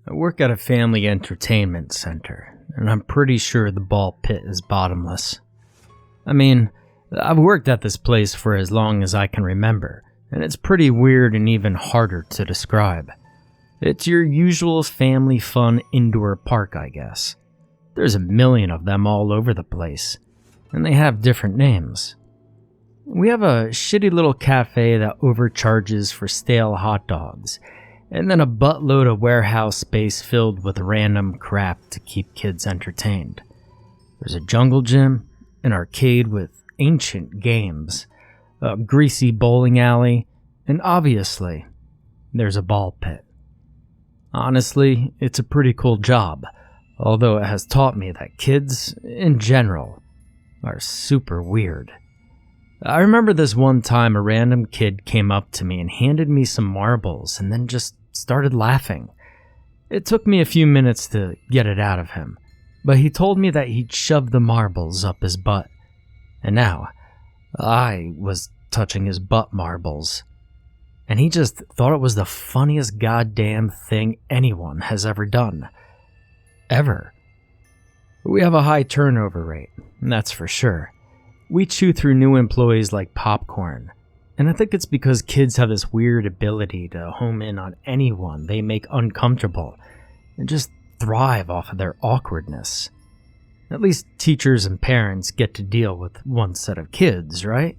I work at a family entertainment center, and I'm pretty sure the ball pit is bottomless. I mean, I've worked at this place for as long as I can remember, and it's pretty weird and even harder to describe. It's your usual family fun indoor park, I guess. There's a million of them all over the place, and they have different names. We have a shitty little cafe that overcharges for stale hot dogs, and then a buttload of warehouse space filled with random crap to keep kids entertained. There's a jungle gym, an arcade with ancient games, a greasy bowling alley, and obviously, there's a ball pit. Honestly, it's a pretty cool job, although it has taught me that kids, in general, are super weird. I remember this one time a random kid came up to me and handed me some marbles and then just started laughing. It took me a few minutes to get it out of him, but he told me that he'd shoved the marbles up his butt. And now, I was touching his butt marbles. And he just thought it was the funniest goddamn thing anyone has ever done. Ever. We have a high turnover rate, that's for sure. We chew through new employees like popcorn. And I think it's because kids have this weird ability to home in on anyone they make uncomfortable and just thrive off of their awkwardness. At least teachers and parents get to deal with one set of kids, right?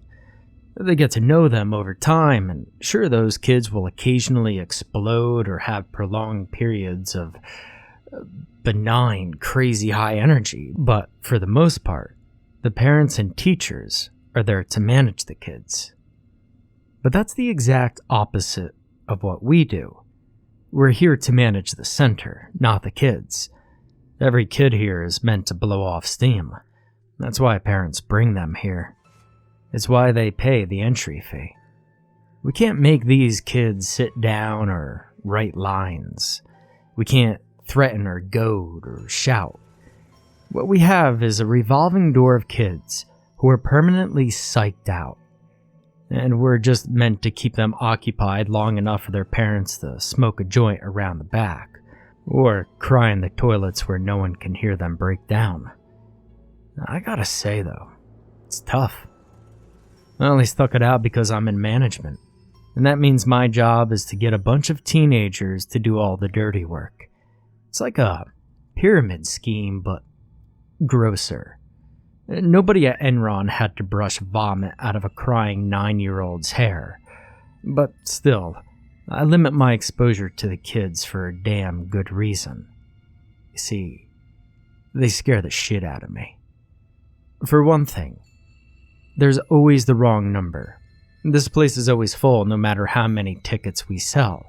They get to know them over time, and sure, those kids will occasionally explode or have prolonged periods of benign, crazy high energy, but for the most part, the parents and teachers are there to manage the kids. But that's the exact opposite of what we do. We're here to manage the center, not the kids. Every kid here is meant to blow off steam. That's why parents bring them here. It's why they pay the entry fee. We can't make these kids sit down or write lines. We can't threaten or goad or shout. What we have is a revolving door of kids who are permanently psyched out. And we're just meant to keep them occupied long enough for their parents to smoke a joint around the back, or cry in the toilets where no one can hear them break down. I gotta say though, it's tough. I only stuck it out because I'm in management, and that means my job is to get a bunch of teenagers to do all the dirty work. It's like a pyramid scheme, but grosser. Nobody at Enron had to brush vomit out of a crying 9-year-old's hair. But still, I limit my exposure to the kids for a damn good reason. You see, they scare the shit out of me. For one thing, there's always the wrong number. This place is always full no matter how many tickets we sell.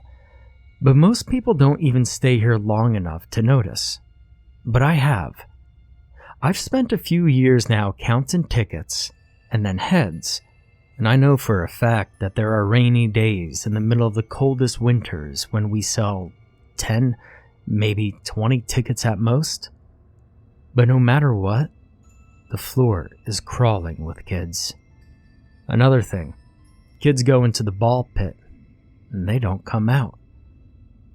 But most people don't even stay here long enough to notice. But I have. I've spent a few years now counting tickets and then heads, and I know for a fact that there are rainy days in the middle of the coldest winters when we sell 10, maybe 20 tickets at most. But no matter what, the floor is crawling with kids. Another thing, kids go into the ball pit and they don't come out.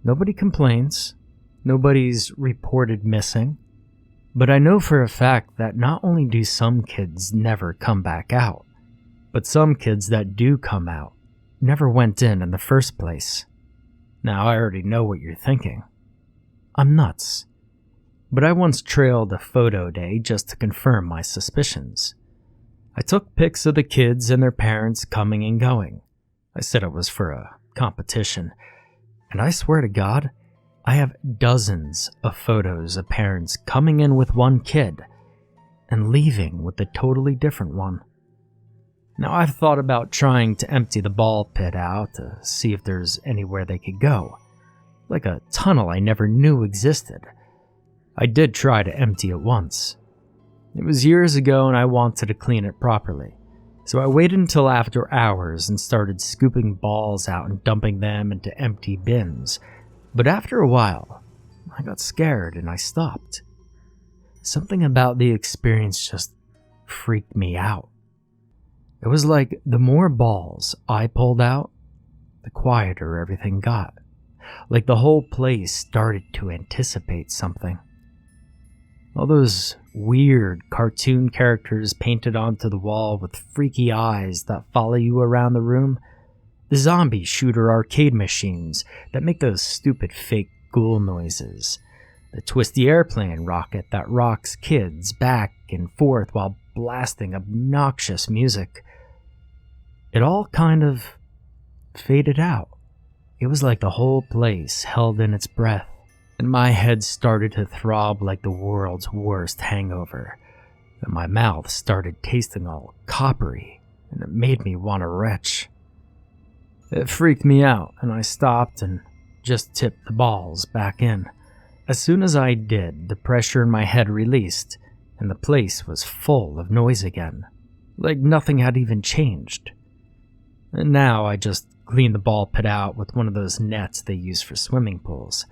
Nobody complains, nobody's reported missing. But I know for a fact that not only do some kids never come back out, but some kids that do come out never went in the first place. Now I already know what you're thinking. I'm nuts. But I once trailed a photo day just to confirm my suspicions. I took pics of the kids and their parents coming and going. I said it was for a competition. And I swear to God, I have dozens of photos of parents coming in with one kid and leaving with a totally different one. Now I've thought about trying to empty the ball pit out to see if there's anywhere they could go, like a tunnel I never knew existed. I did try to empty it once. It was years ago and I wanted to clean it properly, so I waited until after hours and started scooping balls out and dumping them into empty bins. But after a while, I got scared and I stopped. Something about the experience just freaked me out. It was like the more balls I pulled out, the quieter everything got. like the whole place started to anticipate something. All those weird cartoon characters painted onto the wall with freaky eyes that follow you around the room, the zombie shooter arcade machines that make those stupid fake ghoul noises, the twisty airplane rocket that rocks kids back and forth while blasting obnoxious music. It all kind of faded out. It was like the whole place held in its breath, and my head started to throb like the world's worst hangover, and my mouth started tasting all coppery, and it made me want to retch. It freaked me out, and I stopped and just tipped the balls back in. As soon as I did, the pressure in my head released, and the place was full of noise again, like nothing had even changed. And now I just clean the ball pit out with one of those nets they use for swimming pools.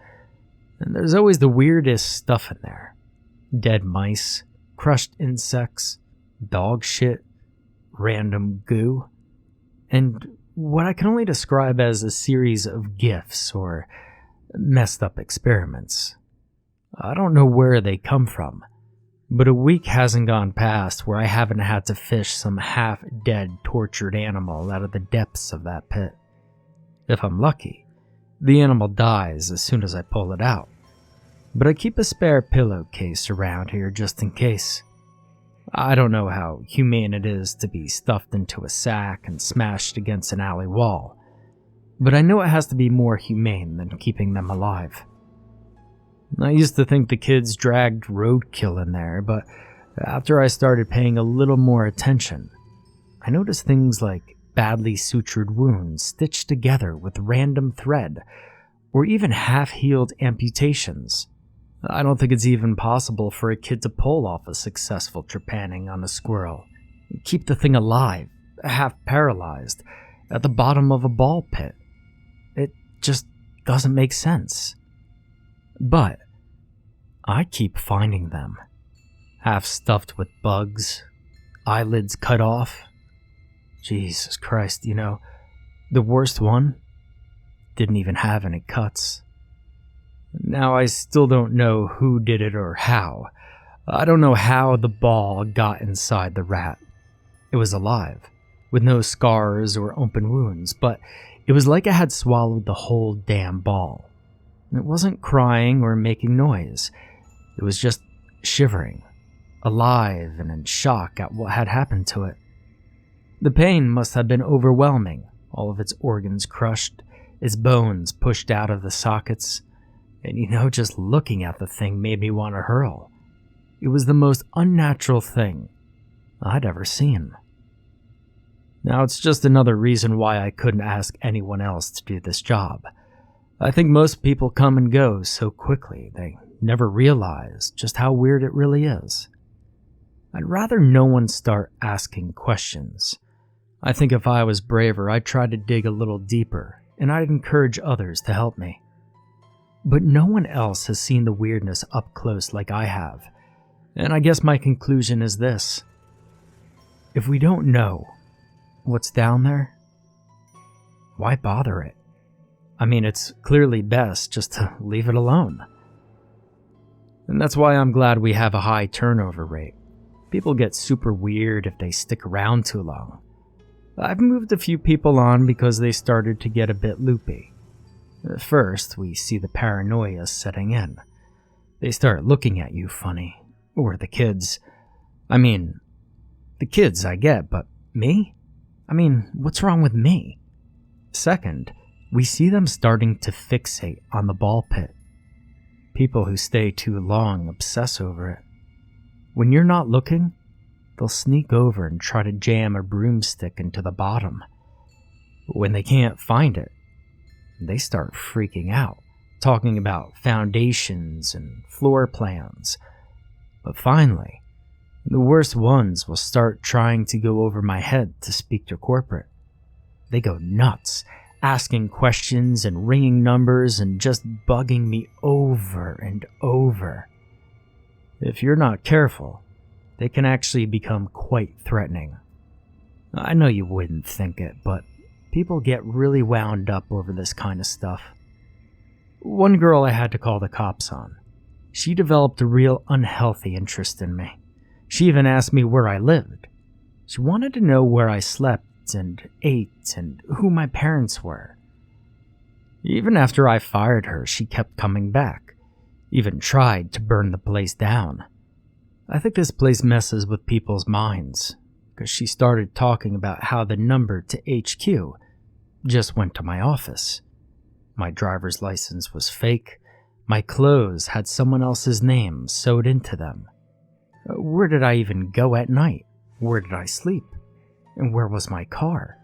And there's always the weirdest stuff in there. Dead mice, crushed insects, dog shit, random goo, and what I can only describe as a series of gifts or messed up experiments. I don't know where they come from, but a week hasn't gone past where I haven't had to fish some half-dead tortured animal out of the depths of that pit. If I'm lucky, the animal dies as soon as I pull it out, but I keep a spare pillowcase around here just in case. I don't know how humane it is to be stuffed into a sack and smashed against an alley wall, but I know it has to be more humane than keeping them alive. I used to think the kids dragged roadkill in there, but after I started paying a little more attention, I noticed things like badly sutured wounds stitched together with random thread, or even half-healed amputations. I don't think it's even possible for a kid to pull off a successful trepanning on a squirrel, keep the thing alive, half paralyzed, at the bottom of a ball pit. It just doesn't make sense. But I keep finding them, half stuffed with bugs, eyelids cut off. Jesus Christ, the worst one didn't even have any cuts. Now I still don't know who did it or how. I don't know how the ball got inside the rat. It was alive, with no scars or open wounds, but it was like it had swallowed the whole damn ball. It wasn't crying or making noise. It was just shivering, alive and in shock at what had happened to it. The pain must have been overwhelming, all of its organs crushed, its bones pushed out of the sockets, and just looking at the thing made me want to hurl. It was the most unnatural thing I'd ever seen. Now it's just another reason why I couldn't ask anyone else to do this job. I think most people come and go so quickly, they never realize just how weird it really is. I'd rather no one start asking questions. I think if I was braver, I'd try to dig a little deeper, and I'd encourage others to help me. But no one else has seen the weirdness up close like I have, and I guess my conclusion is this. If we don't know what's down there, why bother it? I mean, it's clearly best just to leave it alone. And that's why I'm glad we have a high turnover rate. People get super weird if they stick around too long. I've moved a few people on because they started to get a bit loopy. First, we see the paranoia setting in. They start looking at you funny. Or the kids. The kids I get, but me? What's wrong with me? Second, we see them starting to fixate on the ball pit. People who stay too long obsess over it. When you're not looking, they'll sneak over and try to jam a broomstick into the bottom. When they can't find it, they start freaking out, talking about foundations and floor plans. But finally, the worst ones will start trying to go over my head to speak to corporate. They go nuts, asking questions and ringing numbers and just bugging me over and over. If you're not careful, they can actually become quite threatening. I know you wouldn't think it, but people get really wound up over this kind of stuff. One girl I had to call the cops on. She developed a real unhealthy interest in me. She even asked me where I lived. She wanted to know where I slept and ate and who my parents were. Even after I fired her, she kept coming back, even tried to burn the place down. I think this place messes with people's minds, because she started talking about how the number to HQ just went to my office. My driver's license was fake. My clothes had someone else's name sewed into them. Where did I even go at night? Where did I sleep? And where was my car?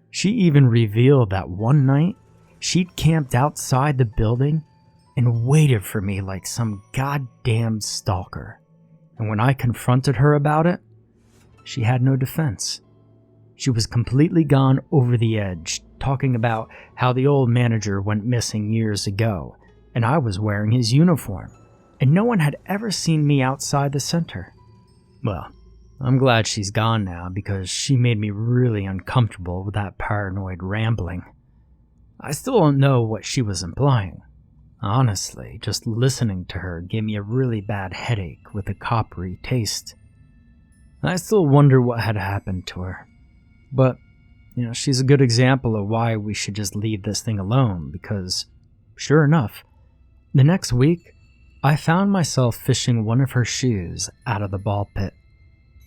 She even revealed that one night she'd camped outside the building and waited for me like some goddamn stalker. And when I confronted her about it, she had no defense. She was completely gone over the edge, talking about how the old manager went missing years ago, and I was wearing his uniform, and no one had ever seen me outside the center. Well, I'm glad she's gone now because she made me really uncomfortable with that paranoid rambling. I still don't know what she was implying. Honestly, just listening to her gave me a really bad headache with a coppery taste. I still wonder what had happened to her. But, she's a good example of why we should just leave this thing alone because, sure enough, the next week, I found myself fishing one of her shoes out of the ball pit.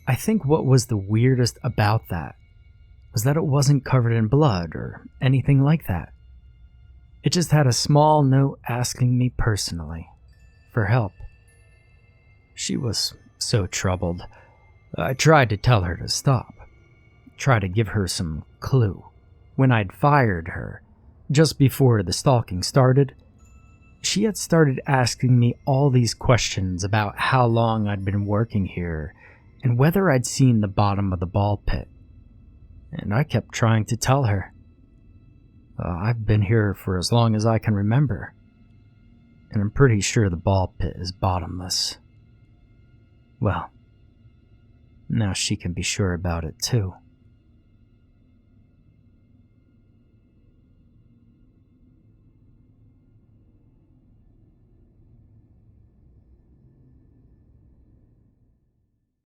I think what was the weirdest about that was that it wasn't covered in blood or anything like that. It just had a small note asking me personally for help. She was so troubled. I tried to tell her to stop, try to give her some clue. When I'd fired her, just before the stalking started, she had started asking me all these questions about how long I'd been working here and whether I'd seen the bottom of the ball pit. And I kept trying to tell her, I've been here for as long as I can remember, and I'm pretty sure the ball pit is bottomless. Well, now she can be sure about it too.